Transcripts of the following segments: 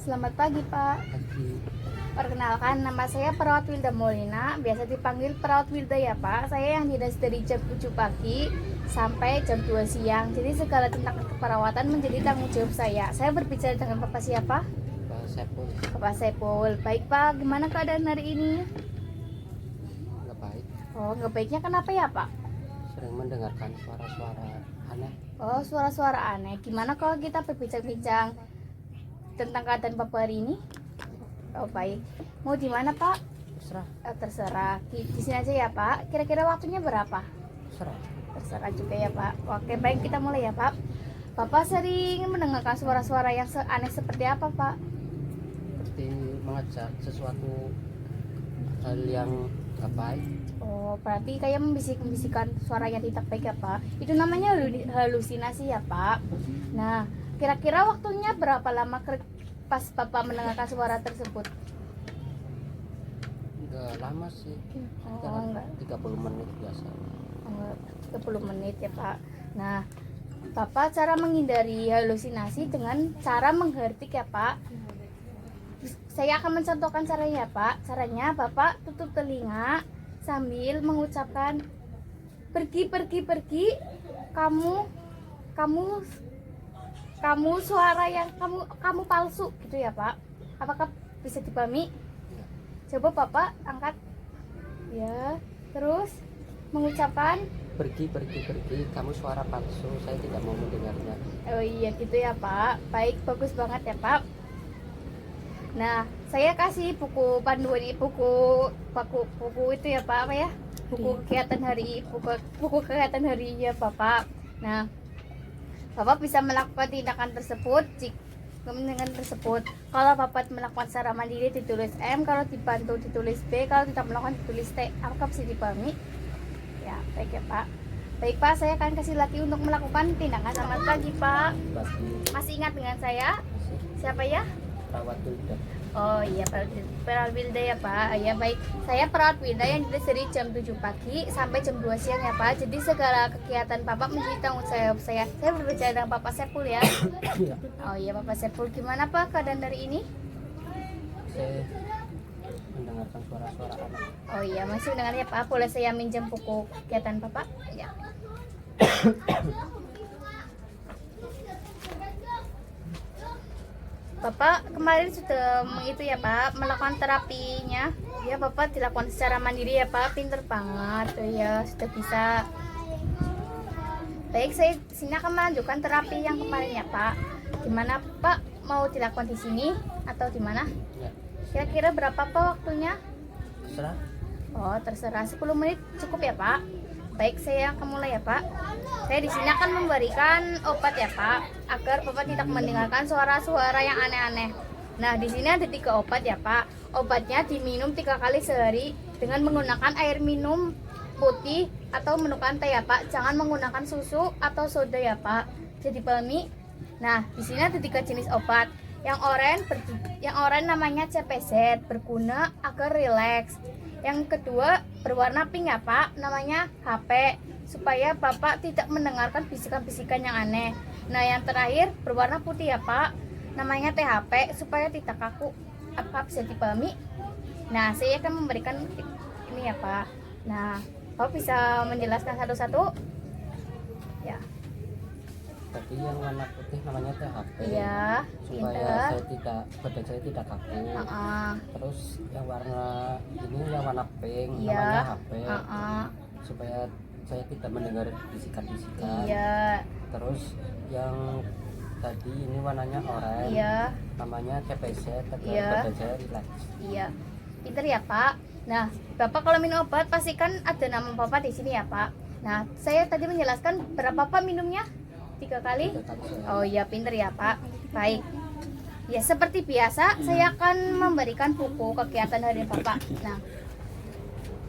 Selamat pagi, Pak. Pagi. Perkenalkan, nama saya Perawat Wilda Molina, biasa dipanggil Perawat Wilda ya, Pak. Saya yang dinas dari jam 7 pagi sampai jam 2 siang. Jadi segala tentang keperawatan menjadi tanggung jawab saya. Saya berbicara dengan Bapak siapa? Pak Sepul. Bapak Saiful. Baik, Pak. Gimana keadaan hari ini? Nggak baik. Oh, nggak baiknya kenapa ya, Pak? Sering mendengarkan suara-suara aneh. Oh, suara-suara aneh. Gimana kalau kita berbincang-bincang tentang keadaan Bapak hari ini? Oh, baik. Mau di mana, Pak? Terserah. Terserah. Di sini aja ya, Pak. Kira-kira waktunya berapa? Terserah. Terserah juga ya, Pak. Oke, baik, kita mulai ya, Pak. Bapak sering mendengarkan suara-suara yang aneh seperti apa, Pak? Seperti mengajak sesuatu hal yang nggak baik. Oh, berarti kayak membisik-bisikan suara yang tidak baik ya, Pak. Itu namanya halusinasi ya, Pak. Nah, kira-kira waktunya berapa lama pas Bapak mendengarkan suara tersebut? Nggak lama sih. Oh, enggak. 30 menit biasa. 30 menit ya, Pak. Nah, Bapak cara menghindari halusinasi dengan cara menghertik ya, Pak. Saya akan mencontohkan caranya ya, Pak. Caranya Bapak tutup telinga sambil mengucapkan pergi kamu suara yang kamu palsu gitu ya, Pak. Apakah bisa dipahami? Coba Bapak angkat ya, terus mengucapkan Pergi, kamu suara palsu, saya tidak mau mendengarnya. oh iya gitu ya, Pak. Baik, bagus banget ya, Pak. Nah, saya kasih buku panduan buku itu ya, Pak, apa ya? Buku kegiatan kegiatan hari ya, Bapak. Nah, Bapak bisa melakukan tindakan tersebut kalau Bapak melakukan secara mandiri ditulis M, kalau dibantu ditulis B, kalau tidak melakukan ditulis T. Apakah bisa dipahami? Ya, baik ya, Pak. Baik, Pak, saya akan kasih lagi untuk melakukan tindakan. Selamat pagi, Pak. Pagi. Masih ingat dengan saya? Siapa ya? Perawat Wilda. Oh iya, Perawat Wilda ya, Pak. Ya baik, saya Perawat Wilda yang dinas dari jam 7 pagi sampai jam 2 siang ya, Pak. Jadi segala kegiatan Bapak menjadi tanggung jawab saya. Saya berbicara dengan Bapak Sepul ya. Iya. Oh iya, Bapak Sepul, gimana Pak keadaan dari ini? Saya mendengarkan suara-suara aneh. Oh iya, masih mendengar ya, Pak. Boleh saya minjem buku kegiatan Bapak? Ya. Bapak kemarin sudah itu ya, Pak, melakukan terapinya. Ya, Bapak dilakukan secara mandiri ya, Pak. Pinter banget. Oh ya, sudah bisa. Baik, saya sini akan melanjutkan terapi yang kemarin ya, Pak. Gimana, Pak? Mau dilakukan di sini atau di mana? Ya. Kira-kira berapa, Pak, waktunya? Terserah. Oh, terserah. 10 menit cukup ya, Pak. Baik, saya akan mulai ya, Pak. Saya di sini akan memberikan obat ya, Pak, agar Bapak tidak mendengarkan suara-suara yang aneh-aneh. Nah, di sini ada 3 obat ya, Pak. Obatnya diminum 3 kali sehari dengan menggunakan air minum putih atau menggunakan teh ya, Pak. Jangan menggunakan susu atau soda ya, Pak. Jadi pahami? Nah, di sini ada 3 jenis obat. Yang oranye namanya CPZ, berguna agar rileks. Yang kedua berwarna pink ya, Pak, namanya HP, supaya Bapak tidak mendengarkan bisikan-bisikan yang aneh. Nah, yang terakhir berwarna putih ya, Pak, namanya THP, supaya tidak kaku. Apa bisa dipahami? Nah, saya akan memberikan ini ya, Pak. Nah, Bapak bisa menjelaskan satu-satu? Ya. Tadi yang warna putih namanya THP. Iya, Supaya badan saya tidak kaku. Terus yang warna pink Iya. namanya HP. Supaya Supaya saya tidak mendengar bisikan-bisikan. iya, Terus yang tadi ini warnanya oranye. iya, Namanya CPZ, agar Iya. badan saya rileks. iya. Pinter ya, Pak. Nah, Bapak kalau minum obat pastikan ada nama Bapak di sini ya, Pak. Nah, saya tadi menjelaskan berapa Pak minumnya? 3 kali? 3 kali sehari. Oh iya, pinter ya, Pak. Baik. Ya, seperti biasa saya akan memberikan buku kegiatan hari Bapak. Nah,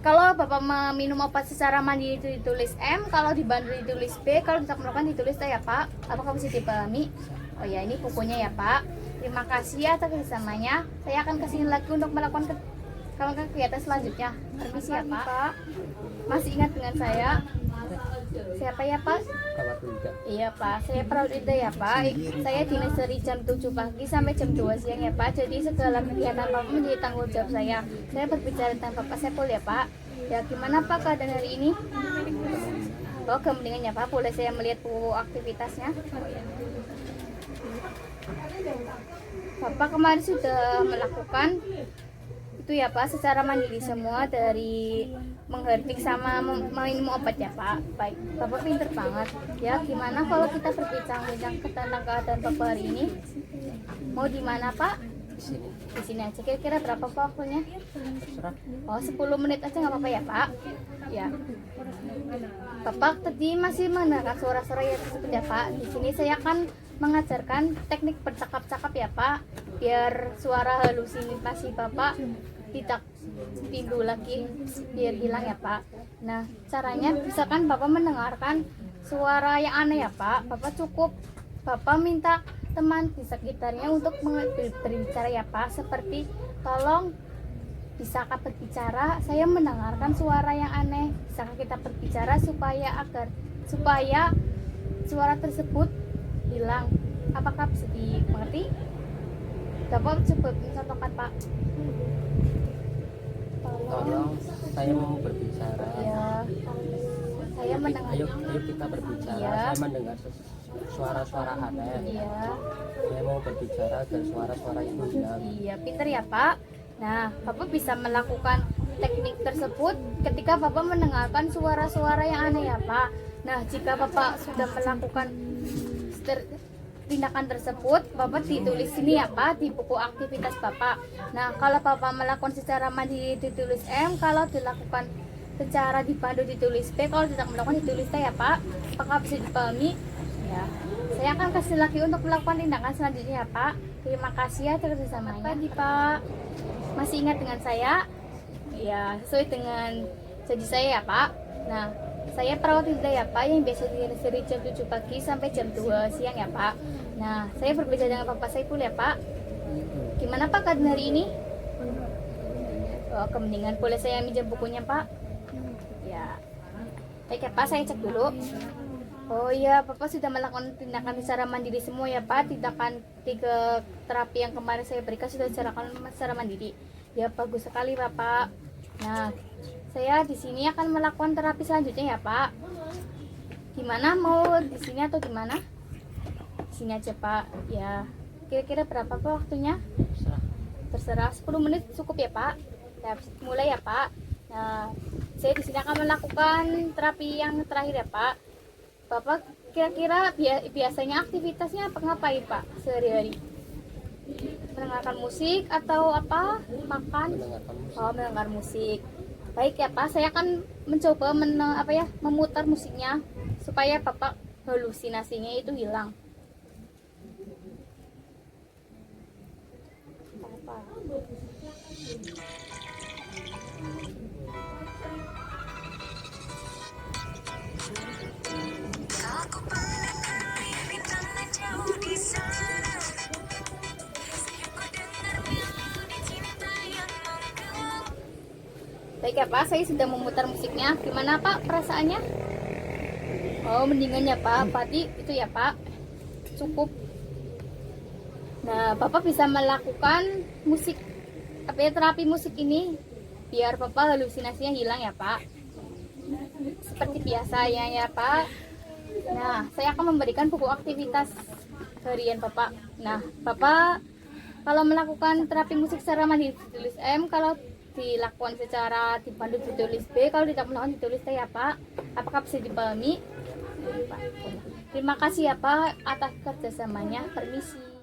kalau Bapak meminum obat secara mandiri itu ditulis M, kalau dibantu ditulis B, kalau tidak melakukan ditulis T ya, Pak. Apakah bisa dipahami? Oh ya, ini bukunya ya, Pak. Terima kasih atas kerjasamanya. Saya akan kesini lagi untuk melakukan kegiatan selanjutnya. Permisi ya, Pak. Masih ingat dengan saya? Siapa ya Pak? Bapak Rida. Iya Pak, saya Praudida ya Pak. Saya dinas dari jam 7 pagi sampai jam 2 siang ya Pak. Jadi segala kegiatan Bapak menjadi tanggung jawab saya. Saya berbicara tentang Bapak Saiful ya Pak. Ya gimana Pak keadaan hari ini? Oh kemudian ya Pak, boleh saya melihat buku aktivitasnya? Bapak kemarin sudah melakukan itu ya Pak secara mandiri semua, dari menghertik sama minum obat ya Pak. Baik, Bapak pinter banget ya. Gimana kalau kita berbincang-bincang tentang keadaan Bapak hari ini? Mau di mana Pak? Di sini. Di sini aja. Kira-kira berapa Pak waktunya? Terserah. Oh 10 menit aja nggak apa-apa ya Pak. Ya. Bapak tadi masih mendengar suara-suara yang tersebut ya Pak. Di sini saya akan mengajarkan teknik bercakap-cakap ya Pak, biar suara halusinasi Bapak tidak timbul lagi, biar hilang ya Pak. Nah caranya misalkan Bapak mendengarkan suara yang aneh ya Pak, Bapak minta teman di sekitarnya untuk berbicara ya Pak, seperti tolong bisakah berbicara, saya mendengarkan suara yang aneh, bisakah kita berbicara supaya suara tersebut hilang. Apakah bisa dimengerti? Bapak coba contohkan Pak. Tolong, saya mau berbicara. Ya, saya mendengar. Ayo kita berbicara. Iya. Saya mendengar suara-suara aneh. Iya, Saya mau berbicara dan suara-suara itu hilang. iya, pinter ya Pak. Nah, Bapak bisa melakukan teknik tersebut ketika Bapak mendengarkan suara-suara yang aneh ya Pak. Nah, jika Bapak sudah melakukan tindakan tersebut, Bapak ditulis sini ya Pak, di buku aktivitas Bapak. Nah, kalau Bapak melakukan secara mandiri ditulis M, kalau dilakukan secara dipandu ditulis B, kalau tidak melakukan ditulis T ya Pak. Apakah bisa dipahami? Ya. Saya akan kasih lagi untuk melakukan tindakan selanjutnya ya Pak. Terima kasih ya kerjasamanya. Tadi Pak masih ingat dengan saya? Ya, sesuai dengan janji saya ya Pak. Nah, saya perawat Hilda ya Pak, yang biasa dari jam 7 pagi sampai jam 2 siang ya Pak. Nah, saya berbicara dengan Bapak Saiful ya Pak. Gimana Pak keadaan hari ini? Oh, kemudian boleh saya minjam bukunya Pak? Ya. Baik ya Pak, saya cek dulu. Oh iya, Bapak sudah melakukan tindakan secara mandiri semua ya Pak. Tindakan 3 terapi yang kemarin saya berikan sudah secara mandiri. Ya bagus sekali Bapak. Nah, saya di sini akan melakukan terapi selanjutnya ya Pak. Gimana, mau di sini atau di mana? Di sini aja Pak. Ya, kira-kira berapa Pak waktunya? Terserah, 10 menit cukup ya Pak. Ya, mulai ya Pak. Nah, saya di sini akan melakukan terapi yang terakhir ya Pak. Bapak kira-kira biasanya aktivitasnya apa, ngapain Pak sehari-hari? Mendengarkan musik atau apa? Makan? Mendengarkan musik. Oh, mendengar musik. Baik ya Pak, saya akan mencoba memutar musiknya supaya Bapak halusinasinya itu hilang. Apa? Baik ya Pak, saya sudah memutar musiknya. Gimana Pak perasaannya? Oh, mendingan ya Pak. Berarti itu ya Pak, cukup. Nah, Bapak bisa melakukan terapi musik ini biar Bapak halusinasinya hilang ya Pak. Seperti biasanya ya Pak. Nah, saya akan memberikan buku aktivitas harian Bapak. Nah, Bapak kalau melakukan terapi musik secara mandiri ditulis M, kalau dilakukan secara dipandu ditulis B, kalau tidak melakukan ditulis T ya Pak. Apakah bisa dipahami? Terima kasih ya Pak atas kerjasamanya. Permisi.